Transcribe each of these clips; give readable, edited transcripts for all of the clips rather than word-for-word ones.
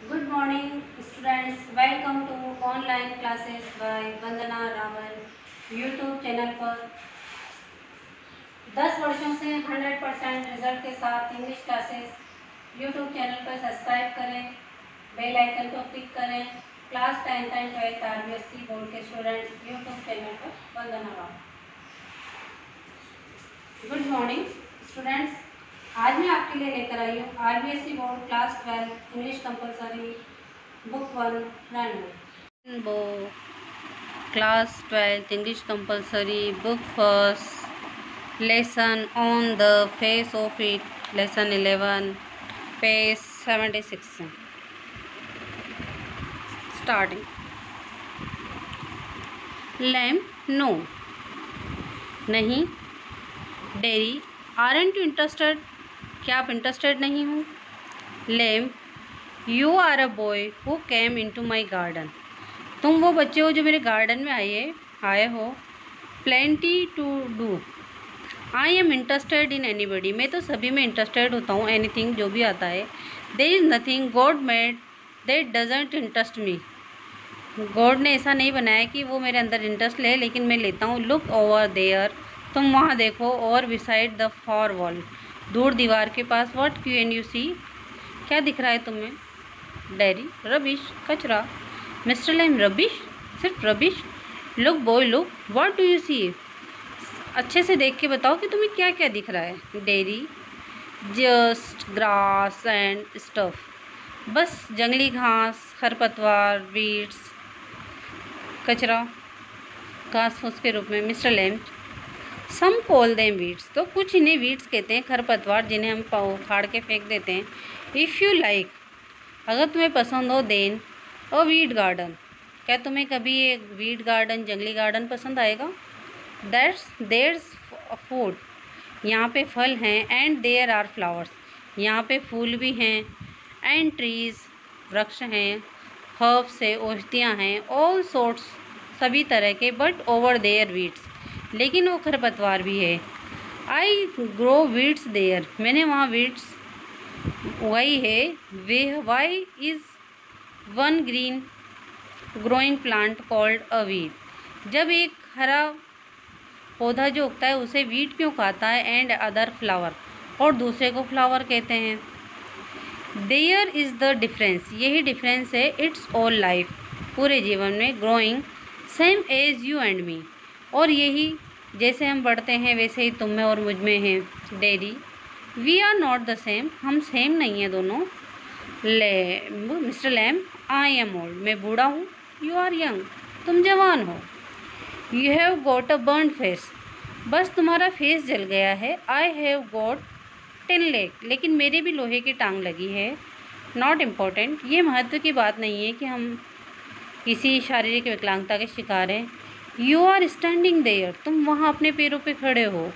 Good morning, students. Welcome to online classes by Vandana Rawal YouTube channel पर 10 वर्षों से 100% result के साथ इंग्लिश क्लासेस यूट्यूब चैनल पर सब्सक्राइब करें, बेल आइकन को क्लिक करें। Class 10th and 12th RBSC board के स्टूडेंट्स यूट्यूब चैनल पर Vandana Rawal. Good morning students. आज मैं आपके लिए लेकर आई हूँ RBSC board class 12 English compulsory book 1 rainbow class 12 English compulsory book first lesson on the face of it lesson 11 page 76 starting. Lamb no नहीं। डेरी आरंट यू इंटरेस्टेड क्या आप इंटरेस्टेड नहीं हो। Lamb you are a boy who came into my garden तुम वो बच्चे हो जो मेरे गार्डन में आए हो। Plenty to do I am interested in anybody मैं तो सभी में इंटरेस्टेड होता हूँ। एनीथिंग जो भी आता है। There is nothing God made that doesn't interest me God ने ऐसा नहीं बनाया कि वो मेरे अंदर इंटरेस्ट ले, लेकिन मैं लेता हूँ। लुक ओवर देयर तुम वहाँ देखो। और बिसाइड द फॉर वॉल दूर दीवार के पास। व्हाट कैन यू सी क्या दिख रहा है तुम्हें। डेरी रबिश कचरा। मिस्टर लैम रबिश सिर्फ rubbish. Look boy look what do you see अच्छे से देख के बताओ कि तुम्हें क्या क्या दिख रहा है। Dairy just grass and stuff बस जंगली घास खरपतवार वीड्स कचरा घास फूस के रूप में। मिस्टर लैम सम कॉल देम वीड्स तो कुछ इन्हें वीड्स कहते हैं, खरपतवार जिन्हें हम उखाड़ के फेंक देते हैं। इफ़ यू लाइक अगर तुम्हें पसंद हो देन अ वीड गार्डन क्या तुम्हें कभी एक वीड गार्डन जंगली गार्डन पसंद आएगा। देयर्स फूड यहाँ पे फल हैं। एंड देयर आर फ्लावर्स यहाँ पे फूल भी हैं। एंड ट्रीज वृक्ष हैं। हर्ब्स है औषधियाँ हैं। ऑल सॉर्ट्स सभी तरह के। बट ओवर देयर वीड्स लेकिन वो खरपतवार भी है। आई ग्रो वीड्स देयर मैंने वहाँ वीड्स उगाई है। Way why is one green growing plant called a weed जब एक हरा पौधा जो उगता है उसे वीड क्यों कहता है। एंड अदर फ्लावर और दूसरे को फ्लावर कहते हैं। देयर इज़ द डिफरेंस यही डिफरेंस है। इट्स ऑल लाइफ पूरे जीवन में। Growing same as you and me और यही जैसे हम बढ़ते हैं वैसे ही तुम में और मुझ में हैं। Derry we are not the same हम सेम नहीं हैं दोनों। Mister Lamb I am old मैं बूढ़ा हूँ। यू आर यंग तुम जवान हो। You have got a burn face बस तुम्हारा फेस जल गया है। आई हैव गॉट 10 लेग लेकिन मेरे भी लोहे की टांग लगी है। नॉट इम्पॉर्टेंट ये महत्व की बात नहीं है कि हम किसी शारीरिक विकलांगता के शिकार हैं। यू आर स्टैंडिंग देयर तुम वहाँ अपने पैरों पे खड़े हो।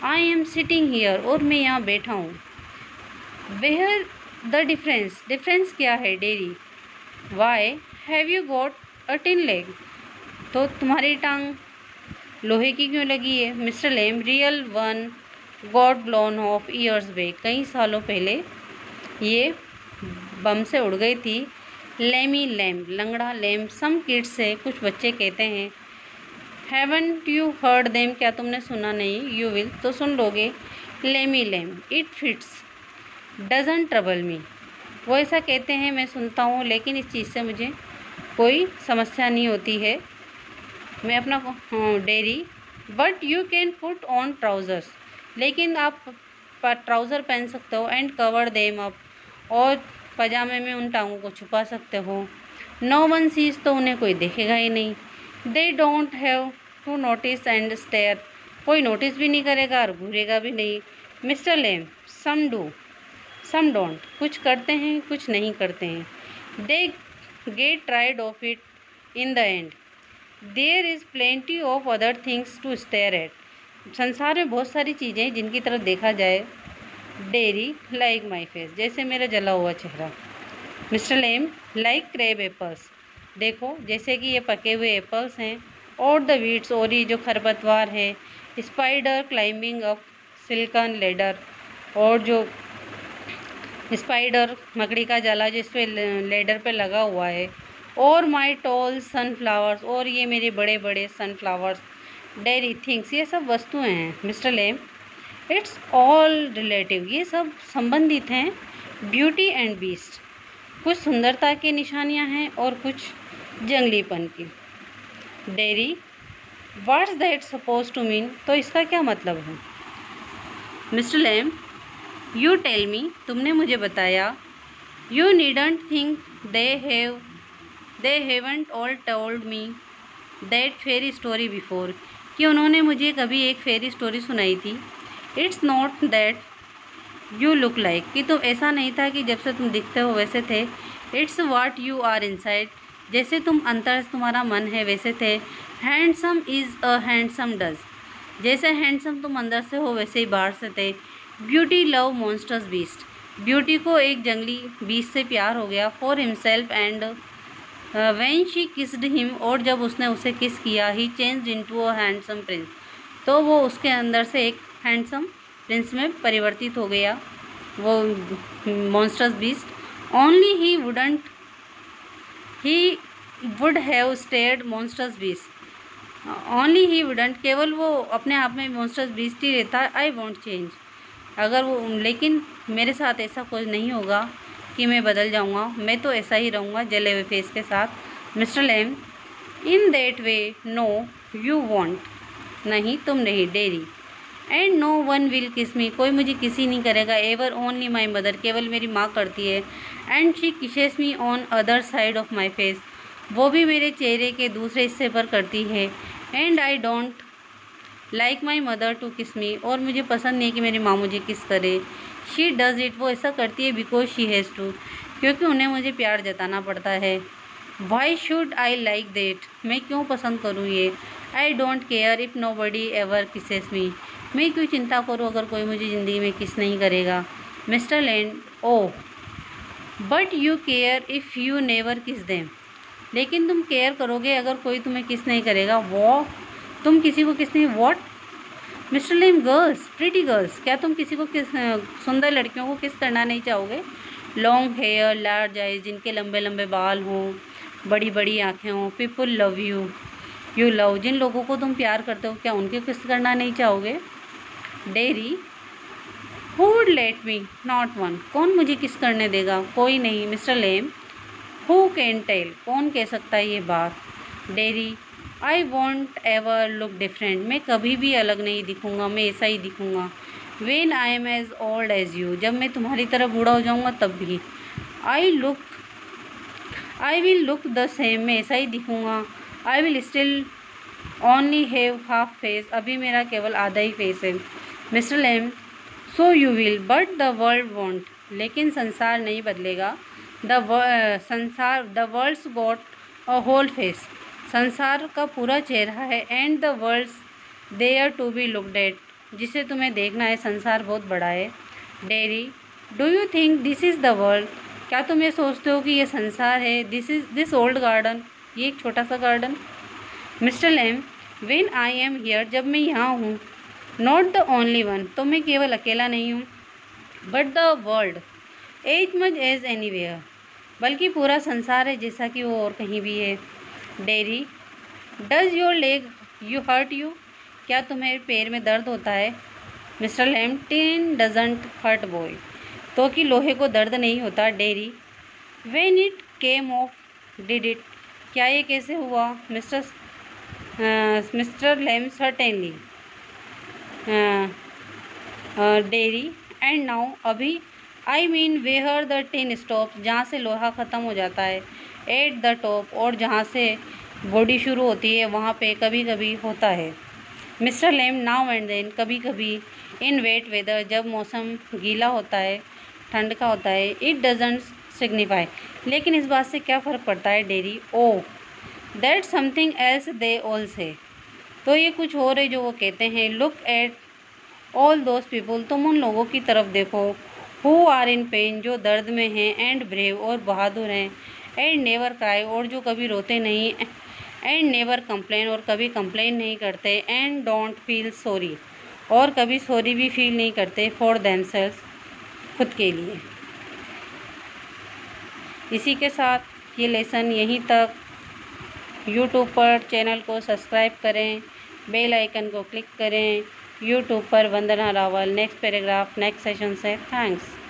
आई एम सिटिंग हियर और मैं यहाँ बैठा हूँ। वेयर द डिफरेंस क्या है। Derry why have you got a 10 leg तो तुम्हारी टांग लोहे की क्यों लगी है। Mister Lamb real one got blown off years back कई सालों पहले ये बम से उड़ गई थी। लैमी लैम लंगड़ा लैम सम किड्स से कुछ बच्चे कहते हैं। हैवंट यू हर्ड देम क्या तुमने सुना नहीं। यू विल तो सुन लोगे। Lamey Lamb it fits doesn't trouble me वो ऐसा कहते हैं मैं सुनता हूँ लेकिन इस चीज़ से मुझे कोई समस्या नहीं होती है। मैं अपना dairy but you can put on trousers लेकिन आप ट्राउज़र पहन सकते हो। एंड कवर देम अप और पजामे में उन टांगों को छुपा सकते हो। नो वन सीज तो उन्हें कोई देखेगा ही नहीं। They don't have to notice and stare कोई नोटिस भी नहीं करेगा और घूरेगा भी नहीं। Mister Lamb some do some don't कुछ करते हैं कुछ नहीं करते हैं। They get tired of it in the end there is plenty of other things to stare at संसार में बहुत सारी चीज़ें हैं जिनकी तरफ देखा जाए। डेरी लाइक माई फेस जैसे मेरा जला हुआ चेहरा। Mister Lamb like crab apples देखो जैसे कि ये पके हुए एप्पल्स हैं। और द वीड्स और ये जो खरपतवार है। Spider climbing up silken ladder और जो स्पाइडर, मकड़ी का जाला जिस पे लेडर पे लगा हुआ है, और माई टॉल सनफ्लावर्स, और ये मेरे बड़े बड़े सनफ्लावर्स, डेयरी थिंग्स, ये सब वस्तुएं हैं mister lame. It's all relative, ये सब संबंधित हैं ब्यूटी एंड बीस्ट, कुछ सुंदरता की निशानियां हैं और कुछ जंगलीपन की। Derry, what's that suppose to mean, तो इसका क्या मतलब है? Mister Lamb, you tell me, तुमने मुझे बताया। You needn't think they haven't all told me that fairy story before, कि उन्होंने मुझे कभी एक फेरी स्टोरी सुनाई थी। It's not that you look like, कि तुम ऐसा नहीं था कि जब से तुम दिखते हो वैसे थे। It's what you are inside, जैसे तुम अंतर से तुम्हारा मन है वैसे थे। Handsome is a handsome does, जैसे हैंडसम तुम अंदर से हो वैसे ही बाहर से थे। Beauty love monsters beast, beauty को एक जंगली बीस्ट से प्यार हो गया। For himself and when she kissed him, और जब उसने उसे किस किया, he changed into a handsome prince, तो वो उसके अंदर से एक हैंडसम प्रिंस में परिवर्तित हो गया, वो monsters beast. Only he would have stayed monsters beast, only he wouldn't, केवल वो अपने आप में मॉन्स्टर्स बीस्ट ही रहता। आई वॉन्ट चेंज, अगर वो, लेकिन मेरे साथ ऐसा कुछ नहीं होगा कि मैं बदल जाऊंगा, मैं तो ऐसा ही रहूँगा जले हुए फेस के साथ। Mister Lamb, in that way no you won't, नहीं तुम नहीं। Derry, and no one will kiss me, कोई मुझे किसी नहीं करेगा। एवर ओनली माई मदर, केवल मेरी माँ करती है। And she kisses me on other side of my face, वो भी मेरे चेहरे के दूसरे हिस्से पर करती है। And I don't like my mother to kiss me, और मुझे पसंद नहीं कि मेरी माँ मुझे किस करे। शी डज़ इट, वो ऐसा करती है बिकॉज शी हैज़ टू, क्योंकि उन्हें मुझे प्यार जताना पड़ता है। Why should I like that, मैं क्यों पसंद करूँ ये। I don't care if nobody ever kisses me, मैं क्यों चिंता करूँ अगर कोई मुझे ज़िंदगी में किस नहीं करेगा। Mister land, oh but you care if you never किस देम, लेकिन तुम केयर करोगे अगर कोई तुम्हें किस नहीं करेगा। वो तुम किसी को किस नहीं, what. Mister lame, girls, pretty girls, क्या तुम किसी को किस, सुंदर लड़कियों को किस करना नहीं चाहोगे। लॉन्ग हेयर, लार्ज आइज, जिनके लंबे लंबे बाल हों, बड़ी बड़ी आँखें हों। People love you, you love, जिन लोगों को तुम प्यार करते हो क्या उनके किस करना नहीं चाहोगे। Derry, who would let me, not one, कौन मुझे किस करने देगा, कोई नहीं। Mr Lamb, who can tell, कौन कह सकता है ये बात। Derry, I won't ever look different, मैं कभी भी अलग नहीं दिखूँगा, मैं ऐसा ही दिखूँगा। When I am as old as you, जब मैं तुम्हारी तरह बूढ़ा हो जाऊँगा तब भी। I will look the same, मैं ऐसा ही दिखूँगा। आई will still only have half face, अभी मेरा केवल आधा ही फेस है। Mister Lamb, so you will, but the world won't, लेकिन संसार नहीं बदलेगा। The world's got a whole face, संसार का पूरा चेहरा है। And the world's there to be looked at, जिसे तुम्हें देखना है, संसार बहुत बड़ा है। Derry, do you think this is the world, क्या तुम ये सोचते हो कि ये संसार है। दिस ओल्ड गार्डन, ये एक छोटा सा garden. Mister lame, when I am here, जब मैं यहाँ हूँ। नॉट द ओनली वन, तो मैं केवल अकेला नहीं हूँ। But the world as much as anywhere, बल्कि पूरा संसार है जैसा कि वो और कहीं भी है। Derry, does your leg you hurt you, क्या तुम्हें पैर में दर्द होता है। Mister Lamb, tin doesn't hurt boy, तो कि लोहे को दर्द नहीं होता। Derry, when it came off did it, क्या ये कैसे हुआ। Mr Lamb, certainly. Derry, and now, अभी। I mean where the tin stop, जहाँ से लोहा ख़त्म हो जाता है। एट द टॉप, और जहाँ से बॉडी शुरू होती है वहाँ पे कभी कभी होता है। Mister Lamb, now and then, कभी कभी। इन वेट वेदर, जब मौसम गीला होता है, ठंड का होता है। इट डजंट सिग्निफाई, लेकिन इस बात से क्या फ़र्क पड़ता है। Dairy, oh that something else they all से, तो ये कुछ और है जो वो कहते हैं। Look at all those people, तुम उन लोगों की तरफ देखो। हु आर इन पेन, जो दर्द में हैं। एंड ब्रेव, और बहादुर हैं। एंड नेवर क्राई, और जो कभी रोते नहीं। एंड नेवर कंप्लेन, और कभी कंप्लेन नहीं करते। एंड डोंट फील सॉरी, और कभी सॉरी भी फील नहीं करते। फॉर देमसेल्व्स, खुद के लिए। इसी के साथ ये लेसन यहीं तक। यूट्यूब पर चैनल को सब्सक्राइब करें, बेल आइकन को क्लिक करें। यूट्यूब पर Vandana Rawal. Next paragraph next session से। थैंक्स।